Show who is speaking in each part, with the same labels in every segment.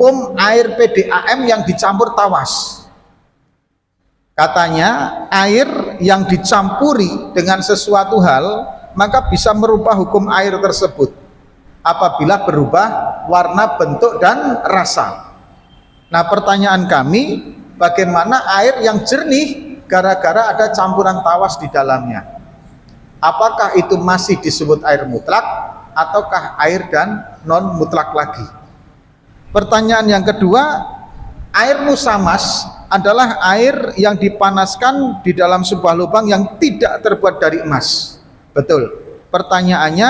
Speaker 1: hukum air PDAM yang dicampur tawas. Katanya air yang dicampuri dengan sesuatu hal maka bisa merubah hukum air tersebut apabila berubah warna, bentuk, dan rasa. Nah, pertanyaan kami, bagaimana air yang jernih gara-gara ada campuran tawas di dalamnya? Apakah itu masih disebut air mutlak ataukah air dan non mutlak lagi? Pertanyaan yang kedua, air musamas adalah air yang dipanaskan di dalam sebuah lubang yang tidak terbuat dari emas. Betul. Pertanyaannya,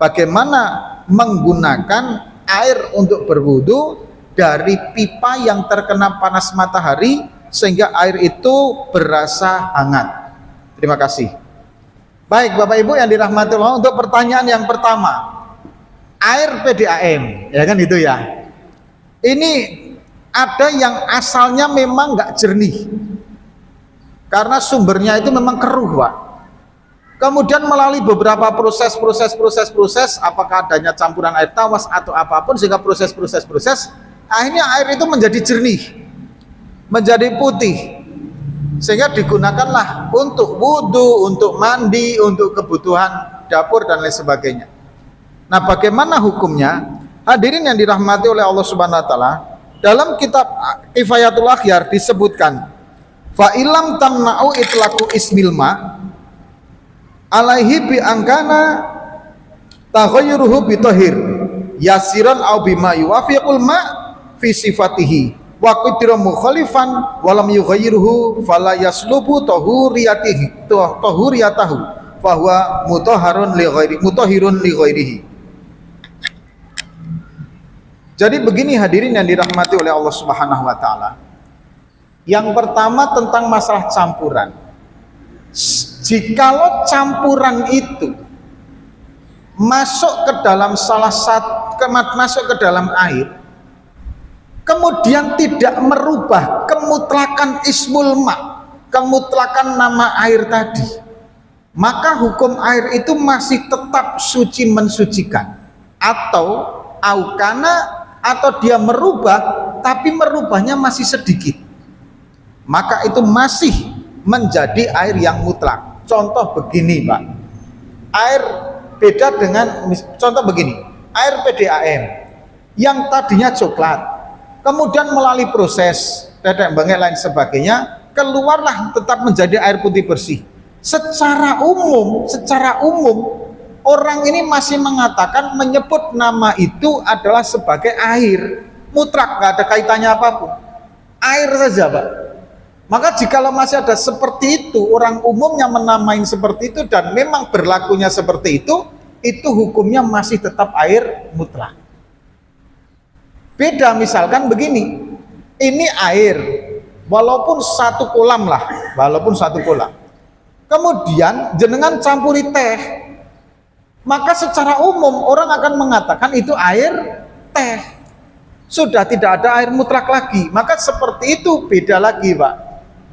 Speaker 1: bagaimana menggunakan air untuk berwudu dari pipa yang terkena panas matahari sehingga air itu berasa hangat? Terima kasih. Baik Bapak Ibu yang dirahmati Allah, untuk pertanyaan yang pertama, air PDAM, ya kan itu ya. Ini ada yang asalnya memang nggak jernih karena sumbernya itu memang keruh, Pak. Kemudian melalui beberapa proses, apakah adanya campuran air tawas atau apapun, sehingga proses, akhirnya air itu menjadi jernih, menjadi putih, sehingga digunakanlah untuk wudhu, untuk mandi, untuk kebutuhan dapur dan lain sebagainya. Nah, bagaimana hukumnya? Hadirin yang dirahmati oleh Allah Subhanahu wa taala, dalam kitab Kifayatul Akhyar disebutkan, fa ilam tamna'u itlaqu ismil ma alaihi bi angkana taghayyuruhu bi tahir yasiran aw bima yuwafiqul ma fi sifatihi wa qadra mukhalifan wa lam yughayyiruhu fala yaslubu tahuriyatahu fa huwa mutahharun li ghairi mutahhirun li ghairihi. Jadi begini hadirin yang dirahmati oleh Allah Subhanahu wa taala. Yang pertama tentang masalah campuran. Jikalau campuran itu masuk ke dalam masuk ke dalam air, kemudian tidak merubah kemutlakan ismul ma, kemutlakan nama air tadi, maka hukum air itu masih tetap suci mensucikan, atau aukana, atau dia merubah tapi merubahnya masih sedikit, maka itu masih menjadi air yang mutlak. Contoh begini Pak, air beda dengan, contoh begini, air PDAM yang tadinya coklat kemudian melalui proses tetek bengek lain sebagainya keluarlah tetap menjadi air putih bersih. Secara umum orang ini masih mengatakan, menyebut nama itu adalah sebagai air mutlak, nggak ada kaitannya apapun, air saja Pak. Maka jikalau masih ada seperti itu, orang umumnya menamain seperti itu dan memang berlakunya seperti itu hukumnya masih tetap air mutlak. Beda misalkan begini, ini air walaupun satu kolam lah, kemudian jenengan campuri teh, maka secara umum orang akan mengatakan itu air teh, sudah tidak ada air mutlak lagi. Maka seperti itu beda lagi Pak,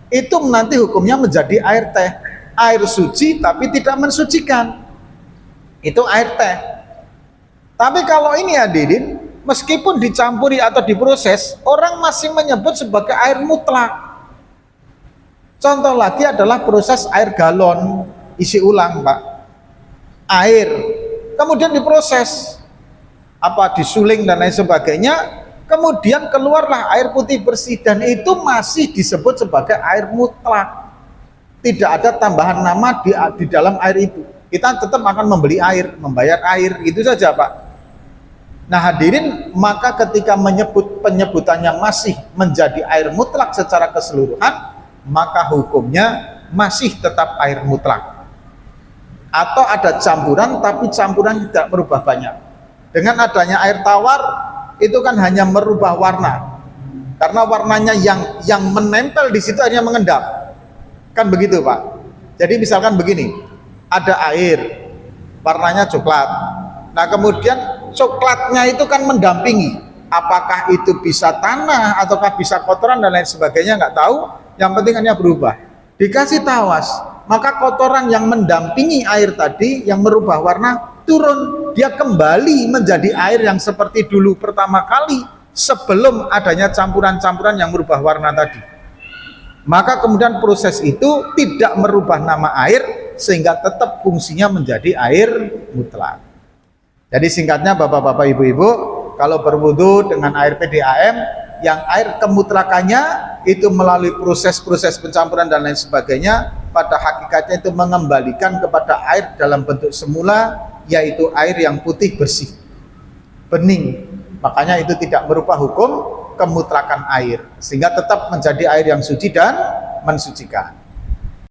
Speaker 1: itu nanti hukumnya menjadi air teh, air suci tapi tidak mensucikan, itu air teh. Tapi kalau ini hadirin, meskipun dicampuri atau diproses, orang masih menyebut sebagai air mutlak. Contoh lagi adalah proses air galon isi ulang Pak, air kemudian diproses, disuling dan lain sebagainya, kemudian keluarlah air putih bersih, dan itu masih disebut sebagai air mutlak, tidak ada tambahan nama di dalam air itu. Kita tetap akan membeli air, membayar air, gitu saja Pak. Nah hadirin, maka ketika penyebutannya masih menjadi air mutlak secara keseluruhan, maka hukumnya masih tetap air mutlak. Atau ada campuran tapi campuran tidak merubah banyak. Dengan adanya air tawar itu kan hanya merubah warna, karena warnanya yang menempel di situ hanya mengendap, kan begitu Pak. Jadi misalkan begini, ada air warnanya coklat, nah kemudian coklatnya itu kan mendampingi, apakah itu bisa tanah ataukah bisa kotoran dan lain sebagainya nggak tahu, yang penting hanya berubah. Dikasih tawas, maka kotoran yang mendampingi air tadi yang merubah warna turun, dia kembali menjadi air yang seperti dulu pertama kali sebelum adanya campuran-campuran yang merubah warna tadi. Maka kemudian proses itu tidak merubah nama air sehingga tetap fungsinya menjadi air mutlak. Jadi singkatnya Bapak-bapak Ibu-ibu, kalau berwudu dengan air PDAM yang air kemutlakannya itu melalui proses-proses pencampuran dan lain sebagainya, pada hakikatnya itu mengembalikan kepada air dalam bentuk semula, yaitu air yang putih bersih, bening. Makanya itu tidak merubah hukum kemutlakan air, sehingga tetap menjadi air yang suci dan mensucikan.